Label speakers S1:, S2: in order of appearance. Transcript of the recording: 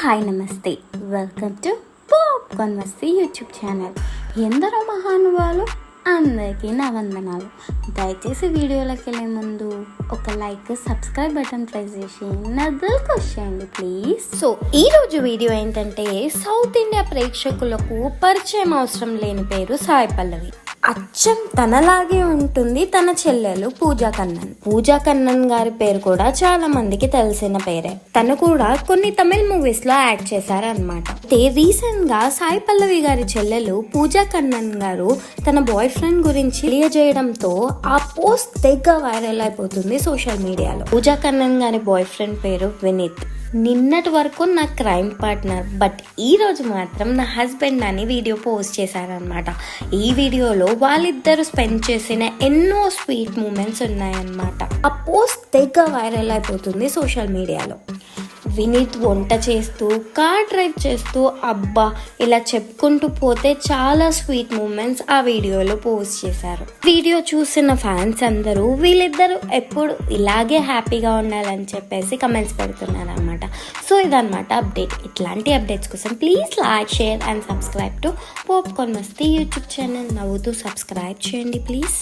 S1: Hi నమస్తే, welcome to popcorn Masti YouTube channel. ఎందరో మహానుభావులు అందరికీ నా వందనాలు. దయచేసి వీడియోలోకి వెళ్ళే ముందు ఒక లైక్, సబ్స్క్రైబ్ బటన్ ప్రెస్ చేసి నదులకు వచ్చేయండి ప్లీజ్. సో ఈరోజు వీడియో ఏంటంటే, సౌత్ ఇండియా ప్రేక్షకులకు పరిచయం అవసరం లేని పేరు సాయి పల్లవి. అచ్చం తనలాగే ఉంటుంది తన చెల్లెలు పూజా కన్నన్. పూజా కన్నన్ గారి పేరు కూడా చాలా మందికి తెలిసిన పేరే. తను కూడా కొన్ని తమిళ మూవీస్ లో యాక్ట్ చేశారనమాట. రీసెంట్ గా సాయి పల్లవి గారి చెల్లెలు పూజా కన్నన్ గారు తన బాయ్ ఫ్రెండ్ గురించి తెలియజేయడంతో ఆ పోస్ట్ తెగ వైరల్ అయిపోతుంది సోషల్ మీడియాలో. పూజా కన్నన్ గారి బాయ్ ఫ్రెండ్ పేరు వినీత్. నిన్నటి వరకు నా క్రైమ్ పార్ట్నర్, బట్ ఈ రోజు మాత్రం నా హస్బెండ్ అని వీడియో పోస్ట్ చేశారనమాట. ఈ వీడియోలో వాళ్ళిద్దరు స్పెండ్ చేసిన ఎన్నో స్వీట్ మూమెంట్స్ ఉన్నాయన్నమాట. ఆ పోస్ట్ తెగ వైరల్ అయిపోతుంది సోషల్ మీడియాలో. వినీత్ వంట చేస్తూ, కార్ డ్రైవ్ చేస్తూ, అబ్బా ఇలా చెప్పుకుంటూ పోతే చాలా స్వీట్ మూమెంట్స్ ఆ వీడియోలో పోస్ట్ చేశారు. వీడియో చూసిన ఫ్యాన్స్ అందరూ వీళ్ళిద్దరూ ఎప్పుడు ఇలాగే హ్యాపీగా ఉండాలని చెప్పేసి కమెంట్స్ పెడుతున్నారు అనమాట. సో ఇదన్నమాట అప్డేట్. ఇట్లాంటి అప్డేట్స్ కోసం please like, share and subscribe to popcorn Masti YouTube channel. నవ్వుతూ సబ్స్క్రైబ్ చేయండి ప్లీజ్.